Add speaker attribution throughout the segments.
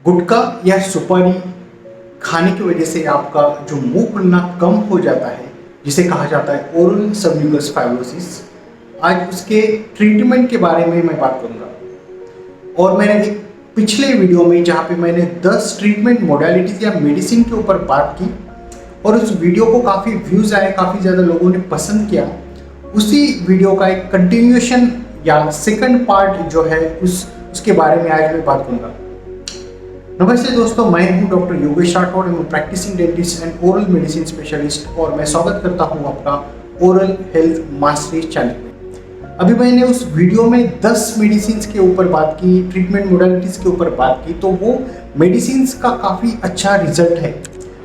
Speaker 1: गुटखा या सुपारी खाने की वजह से आपका जो मुंह खुलना कम हो जाता है, जिसे कहा जाता है ओरल सबम्यूकस फाइब्रोसिस, आज उसके ट्रीटमेंट के बारे में मैं बात करूंगा। और मैंने एक पिछले वीडियो में जहां पे मैंने 10 ट्रीटमेंट मोडालिटीज या मेडिसिन के ऊपर बात की और उस वीडियो को काफ़ी व्यूज़ आए, काफ़ी ज़्यादा लोगों ने पसंद किया, उसी वीडियो का एक कंटिन्यूएशन या सेकंड पार्ट जो है उसके बारे में आज मैं बात करूंगा। नमस्ते दोस्तों, मैं हूं डॉक्टर योगेश राठौड़, मैं practising dentist and oral medicine specialist और मैं स्वागत करता हूं आपका ओरल हेल्थ मास्टरी चैनल में। अभी मैंने उस वीडियो में 10 मेडिसिन के ऊपर बात की, ट्रीटमेंट मोडालिटीज़ के ऊपर बात की, तो वो मेडिसिन का काफ़ी अच्छा रिजल्ट है।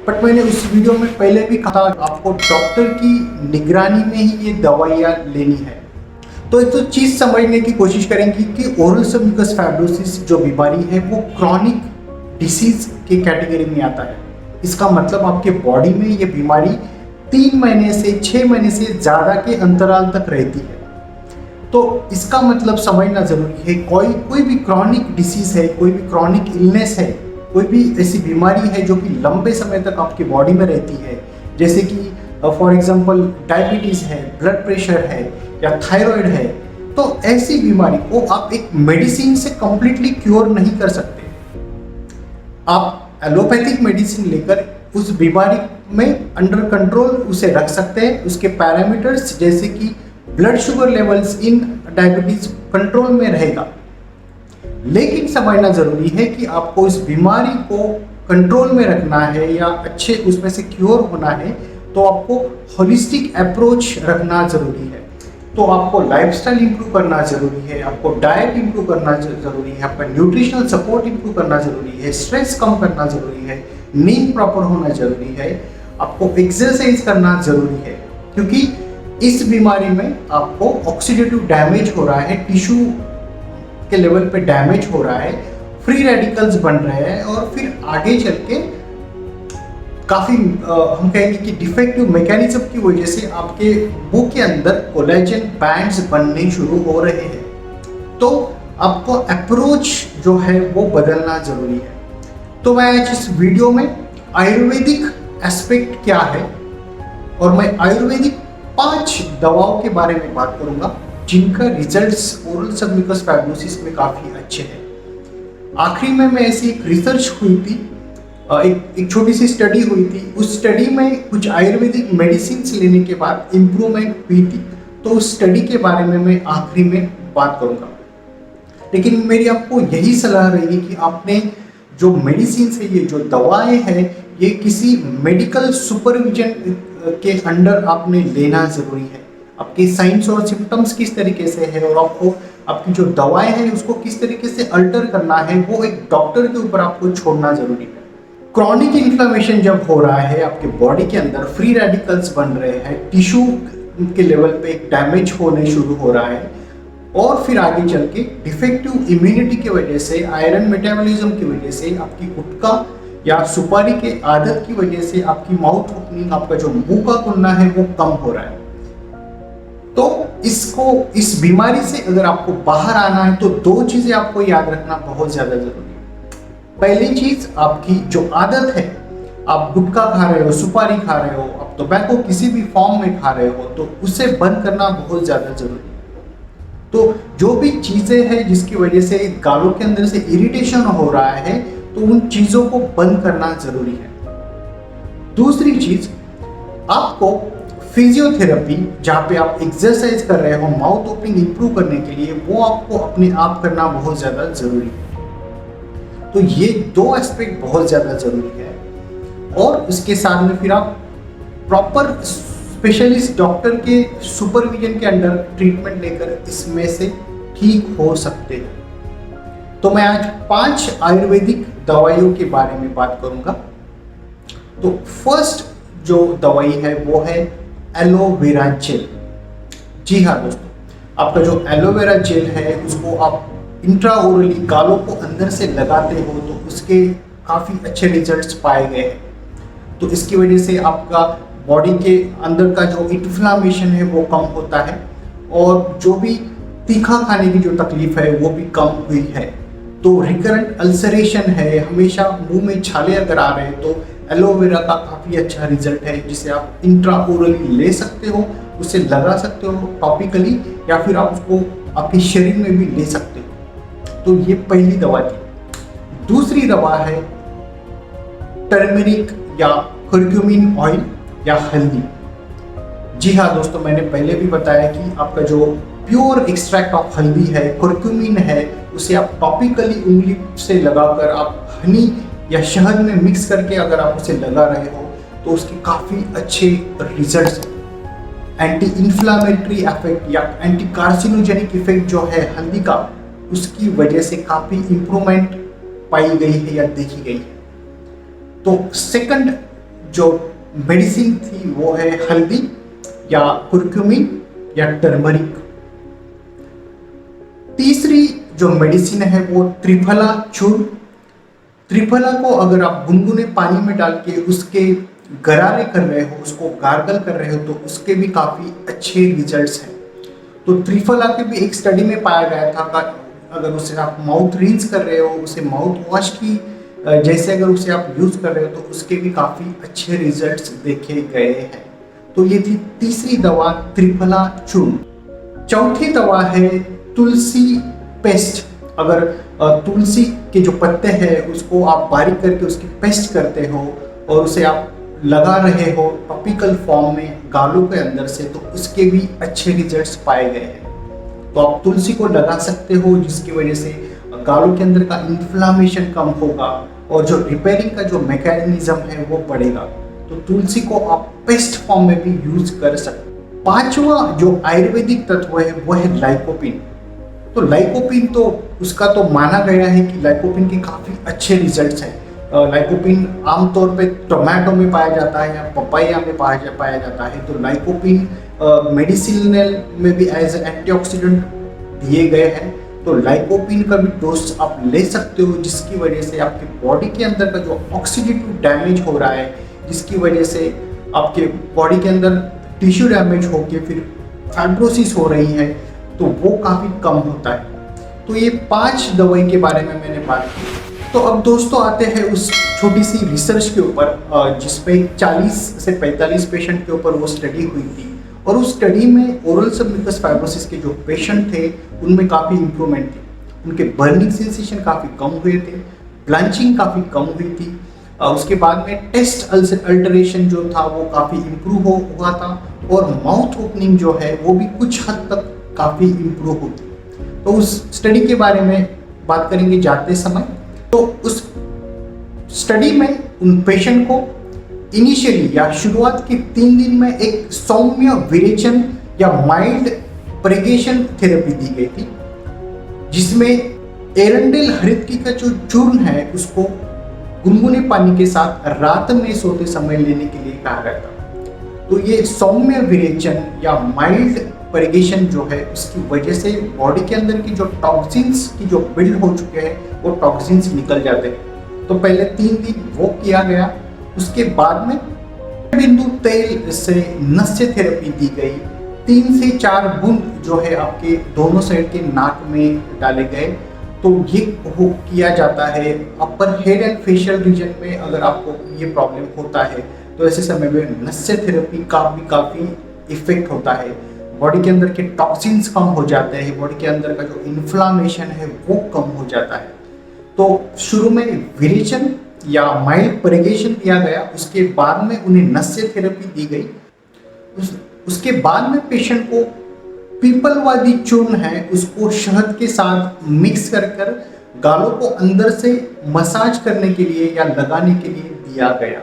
Speaker 1: बट मैंने उस वीडियो में पहले भी कहा आपको डॉक्टर की निगरानी में ही ये दवाइयाँ लेनी है। तो एक तो चीज़ समझने की कोशिश करेंगे कि ओरल सबम्यूकस फाइब्रोसिस जो बीमारी है वो क्रॉनिक डिसीज के कैटेगरी में आता है। इसका मतलब आपके बॉडी में ये बीमारी 3 महीने से 6 महीने से ज़्यादा के अंतराल तक रहती है। तो इसका मतलब समझना जरूरी है। कोई भी क्रॉनिक डिसीज है, कोई भी क्रॉनिक इलनेस है, कोई भी ऐसी बीमारी है जो कि लंबे समय तक आपकी बॉडी में रहती है, जैसे कि फॉर एग्जांपल डायबिटीज़ है, ब्लड प्रेशर है या थायराइड है, तो ऐसी बीमारी को आप एक मेडिसिन से कंप्लीटली क्योर नहीं कर सकते। आप एलोपैथिक मेडिसिन लेकर उस बीमारी में अंडर कंट्रोल उसे रख सकते हैं। उसके पैरामीटर्स जैसे कि blood sugar levels in diabetes control में रहेगा, लेकिन समझना जरूरी है कि आपको इस बीमारी को कंट्रोल में रखना है या अच्छे उसमें से क्योर होना है, तो आपको होलिस्टिक अप्रोच रखना जरूरी है। तो आपको लाइफस्टाइल इंप्रूव करना जरूरी है, आपको डाइट इंप्रूव करना जरूरी है, आपका न्यूट्रिशनल सपोर्ट इंप्रूव करना जरूरी है, स्ट्रेस कम करना जरूरी है, नींद प्रॉपर होना जरूरी है, आपको एक्सरसाइज करना जरूरी है, क्योंकि इस बीमारी में आपको ऑक्सीडेटिव डैमेज हो रहा है, टिश्यू के लेवल पे डैमेज हो रहा है, फ्री रेडिकल्स बन रहे हैं और फिर आगे चल के काफ़ी हम कहेंगे कि डिफेक्टिव मैकेनिज्म की वजह से आपके मुंह के अंदर कोलेजन बैंड्स बनने शुरू हो रहे हैं। तो आपको अप्रोच जो है वो बदलना जरूरी है। तो मैं आज इस वीडियो में आयुर्वेदिक एस्पेक्ट क्या है और मैं आयुर्वेदिक 5 दवाओं के बारे में बात करूंगा जिनका रिजल्ट्स ओरल सबम्यूकस फाइब्रोसिस में काफ़ी अच्छे हैं। आखिरी में मैं ऐसी एक रिसर्च हुई थी, एक छोटी सी स्टडी हुई थी। उस स्टडी में कुछ आयुर्वेदिक मेडिसिन लेने के बाद इम्प्रूवमेंट हुई थी, तो उस स्टडी के बारे में मैं आखिरी में बात करूंगा। लेकिन मेरी आपको यही सलाह रहेगी कि आपने जो मेडिसिन है, ये जो दवाएं हैं, ये किसी मेडिकल सुपरविजन के अंडर आपने लेना जरूरी है। आपके साइंस और सिम्टम्स किस तरीके से है और आपको आपकी जो दवाएं हैं उसको किस तरीके से अल्टर करना है, वो एक डॉक्टर के ऊपर आपको छोड़ना जरूरी है। क्रॉनिक इन्फ्लेमेशन जब हो रहा है, आपके बॉडी के अंदर फ्री रेडिकल्स बन रहे हैं, टिश्यू के लेवल पे एक डैमेज होने शुरू हो रहा है और फिर आगे चल के डिफेक्टिव इम्यूनिटी की वजह से, आयरन मेटाबॉलिज्म की वजह से, आपकी गुटखा या सुपारी के आदत की वजह से आपकी माउथ ओपनिंग, आपका जो मुंह का खुलना है वो कम हो रहा है। तो इस बीमारी से अगर आपको बाहर आना है तो 2 चीजें आपको याद रखना बहुत ज्यादा जरूरी है। पहली चीज, आपकी जो आदत है, आप गुटखा खा रहे हो, सुपारी खा रहे हो, आप टोबैको किसी भी फॉर्म में खा रहे हो, तो उसे बंद करना बहुत ज्यादा जरूरी है। तो जो भी चीजें हैं जिसकी वजह से गालों के अंदर से इरिटेशन हो रहा है, तो उन चीजों को बंद करना जरूरी है। दूसरी चीज, आपको फिजियोथेरेपी, जहाँ पे आप एक्सरसाइज कर रहे हो माउथ ओपनिंग इंप्रूव करने के लिए, वो आपको अपने आप करना बहुत ज्यादा जरूरी है। तो ये 2 एस्पेक्ट बहुत ज़्यादा ज़रूरी है और इसके साथ में फिर आप प्रॉपर स्पेशलिस्ट डॉक्टर के सुपरविजन के अंडर ट्रीटमेंट लेकर इसमें से ठीक हो सकते हैं। तो मैं आज 5 आयुर्वेदिक दवाइयों के बारे में बात करूंगा। तो फर्स्ट जो दवाई है वो है एलोवेरा जेल। जी हाँ दोस्तों, आपका जो एलोवेरा जेल है उसको आप इंट्राओरली गालों को अंदर से लगाते हो तो उसके काफ़ी अच्छे रिजल्ट्स पाए गए हैं। तो इसकी वजह से आपका बॉडी के अंदर का जो इन्फ्लामेशन है वो कम होता है। है। और जो भी तीखा खाने की जो तकलीफ है वो भी कम हुई है। तो ये 2 एस्पेक्ट बहुत ज़्यादा ज़रूरी है। तो रिकरेंट अल्सरेशन है, हमेशा मुंह में छाले अगर आ रहे हैं तो एलोवेरा का काफ़ी अच्छा रिजल्ट है, जिसे आप इंट्राओरली ले सकते हो, उसे लगा सकते हो टॉपिकली, या फिर आप उसको आपके शरीर में भी ले सकते हो। तो ये पहली दवा थी। दूसरी दवा है टर्मरिक या कर्क्यूमिन ऑयल या हल्दी। जी हाँ दोस्तों, मैंने पहले भी बताया कि आपका जो प्योर एक्सट्रैक्ट ऑफ हल्दी है, कर्क्यूमिन है, उसे आप टॉपिकली उंगली से लगाकर आप हनी या शहद में मिक्स करके अगर आप उसे लगा रहे हो तो उसके काफ़ी अच्छे रिजल्ट्स हैं। एंटी इन्फ्लामेटरी इफेक्ट या एंटी कार्सिनोजेनिक इफेक्ट जो है हल्दी का, उसकी वजह से काफ़ी इम्प्रूवमेंट पाई गई है या देखी गई है। तो सेकंड जो मेडिसिन थी वो है हल्दी या कुरक्यूमिन या टर्मरिक। तीसरी जो मेडिसिन है वो त्रिफला चूर्ण। त्रिफला को अगर आप गुनगुने पानी में डाल के उसके गरारे कर रहे हो, उसको गार्गल कर रहे हो, तो उसके भी काफ़ी अच्छे रिजल्ट्स हैं। तो त्रिफला के भी एक स्टडी में पाया गया था कि अगर उसे आप माउथ रिंस कर रहे हो, उसे माउथ वॉश की जैसे अगर उसे आप यूज़ कर रहे हो, तो उसके भी काफ़ी अच्छे रिजल्ट्स देखे गए हैं। तो ये थी तीसरी दवा त्रिफला चूर्ण। चौथी दवा है तुलसी पेस्ट। अगर तुलसी के जो पत्ते हैं उसको आप बारीक करके उसकी पेस्ट करते हो और उसे आप लगा रहे हो टॉपिकल फॉर्म में गालों के अंदर से, तो उसके भी अच्छे रिजल्ट्स पाए गए हैं। तो आप तुलसी को लगा सकते हो, जिसकी वजह से गालों के अंदर का इन्फ्लामेशन कम होगा और जो रिपेयरिंग का जो मैकेनिज्म है वो बढ़ेगा। तो तुलसी को आप पेस्ट फॉर्म में भी यूज कर सकते हो। पांचवा जो आयुर्वेदिक तत्व है वो है लाइकोपिन। तो लाइकोपिन तो उसका तो माना गया है कि लाइकोपिन के काफ़ी अच्छे रिजल्ट्स हैं। लाइकोपिन आमतौर पे टोमेटो में पाया जाता है या पपाया में पाया जाता है। तो लाइकोपिन मेडिसिनल में भी एज एंटीऑक्सीडेंट दिए गए हैं। तो लाइकोपिन का भी डोज आप ले सकते हो, जिसकी वजह से आपके बॉडी के अंदर का जो ऑक्सीडेटिव डैमेज हो रहा है, जिसकी वजह से आपके बॉडी के अंदर टिश्यू डैमेज होके फिर फाइब्रोसिस हो रही है, तो वो काफ़ी कम होता है। तो ये 5 दवाई के बारे में मैंने बात की। तो अब दोस्तों आते हैं उस छोटी सी रिसर्च के ऊपर जिसपे 40 से 45 पेशेंट के ऊपर वो स्टडी हुई थी, और उस स्टडी में ओरल सबम्यूकस फाइब्रोसिस के जो पेशेंट थे उनमें काफ़ी इंप्रूवमेंट थी। उनके बर्निंग सेंसेशन काफ़ी कम हुए थे, ब्लांचिंग काफ़ी कम हुई थी। उसके बाद में टेस्ट अल्टरेशन जो था वो काफ़ी इम्प्रूव हुआ था, और माउथ ओपनिंग जो है वो भी कुछ हद तक काफ़ी इम्प्रूव होती। तो उस स्टडी के बारे में बात करेंगे जाते समय। तो उस स्टडी में उन पेशेंट को इनिशियली या शुरुआत के 3 दिन में एक सौम्य विरेचन या माइल्ड प्रेगेशन थेरेपी दी गई थी, जिसमें एरंडेल हरितकी का जो चूर्ण है उसको गुनगुने पानी के साथ रात में सोते समय लेने के लिए कहा गया था। तो ये सौम्य विरेचन या माइल्ड प्रेगेशन जो है उसकी वजह से बॉडी के अंदर की जो टॉक्सिन्स की जो बिल्ड हो चुके हैं वो टॉक्सिन्स निकल जाते हैं। तो पहले 3 दिन वो किया गया। उसके बाद में बिंदु तेल से नस्य थेरेपी दी गई। 3 से 4 बूंद जो है आपके दोनों साइड के नाक में डाले गए। तो ये किया जाता है अपर हेड एंड फेशियल रीजन में। अगर आपको ये प्रॉब्लम होता है तो ऐसे समय में नस्य थेरेपी का भी काफ़ी इफेक्ट होता है। बॉडी के अंदर के टॉक्सिन्स कम हो जाते हैं, बॉडी के अंदर का जो इन्फ्लामेशन है वो कम हो जाता है। तो शुरू में विरेचन या माइल्ड प्रेगेशन दिया गया, उसके बाद में उन्हें नस्य थेरेपी दी गई। उसके बाद में पेशेंट को पीपलवादी चूर्ण है उसको शहद के साथ मिक्स कर गालों को अंदर से मसाज करने के लिए या लगाने के लिए दिया गया।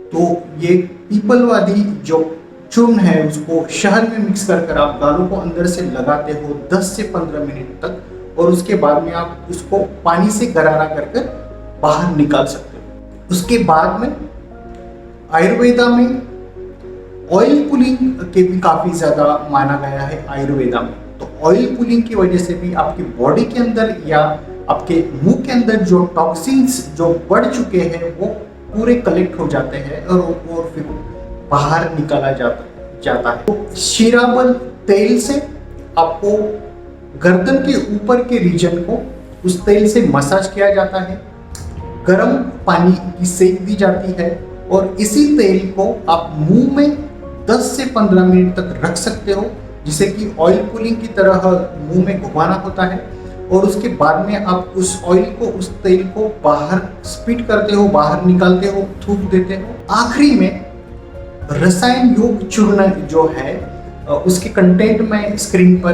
Speaker 1: तो ये पीपलवादी जो चूर्ण है उसको शहद में मिक्स कर आप गालों को अंदर से लगाते हो 10 से 15 मिनट तक, और उसके बाद में आप उसको पानी से गरारा कर बाहर निकाल सकते हो। उसके बाद में आयुर्वेदा में ऑयल पुलिंग के भी काफ़ी ज़्यादा माना गया है आयुर्वेदा में। तो ऑयल पुलिंग की वजह से भी आपकी बॉडी के अंदर या आपके मुंह के अंदर जो टॉक्सिन्स जो बढ़ चुके हैं वो पूरे कलेक्ट हो जाते हैं और फिर बाहर निकाला जाता है। तो शीराबल तेल से आपको गर्दन के ऊपर के रीजन को उस तेल से मसाज किया जाता है, गर्म पानी की सेक दी जाती है और इसी तेल को आप मुंह में 10 से 15 मिनट तक रख सकते हो, जिसे कि ऑयल पुलिंग की तरह मुंह में घुमाना होता है और उसके बाद में आप उस ऑयल को, उस तेल को बाहर स्पिट करते हो, बाहर निकालते हो, थूक देते हो। आखिरी में रसायन योग चूर्ण जो है उसके कंटेंट मैं स्क्रीन पर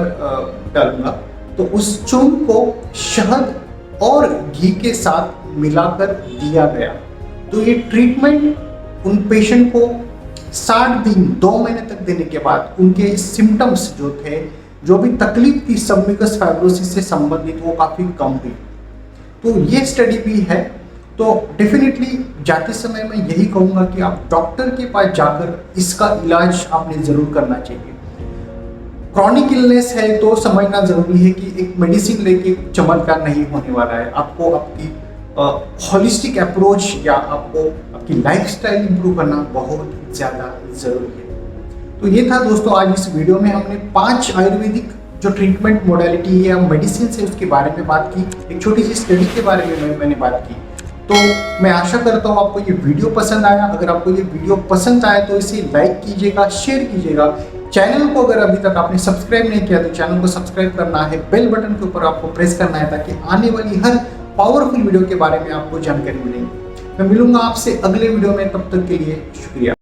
Speaker 1: डालूंगा। तो उस चूर्ण को शहद और घी के साथ मिलाकर दिया गया। तो ये ट्रीटमेंट उन पेशेंट को 60 दिन 2 महीने तक देने के बाद उनके सिम्टम्स जो थे, जो भी तकलीफ थी सबम्यूकस फाइब्रोसिस से संबंधित, वो काफ़ी कम हुई। तो ये स्टडी भी है। तो डेफिनेटली जाते समय मैं यही कहूँगा कि आप डॉक्टर के पास जाकर इसका इलाज आपने ज़रूर करना चाहिए। क्रॉनिक इलनेस है तो समझना ज़रूरी है कि एक मेडिसिन लेके चमत्कार नहीं होने वाला है। आपको आपकी हॉलिस्टिक अप्रोच या आपको आपकी लाइफस्टाइल इंप्रूव करना बहुत ज़्यादा ज़रूरी है। तो ये था दोस्तों, आज इस वीडियो में हमने 5 आयुर्वेदिक जो ट्रीटमेंट मोडालिटी या मेडिसिन है उसके बारे में बात की, एक छोटी सी स्टडी के बारे में मैंने बात की। तो मैं आशा करता हूँ आपको ये वीडियो पसंद आया। अगर आपको ये वीडियो पसंद आया तो इसे लाइक कीजिएगा, शेयर कीजिएगा। चैनल को अगर अभी तक आपने सब्सक्राइब नहीं किया तो चैनल को सब्सक्राइब करना है, बेल बटन के ऊपर आपको प्रेस करना है ताकि आने वाली हर पावरफुल वीडियो के बारे में आपको जानकारी मिलेगी। मैं मिलूंगा आपसे अगले वीडियो में, तब तक के लिए शुक्रिया।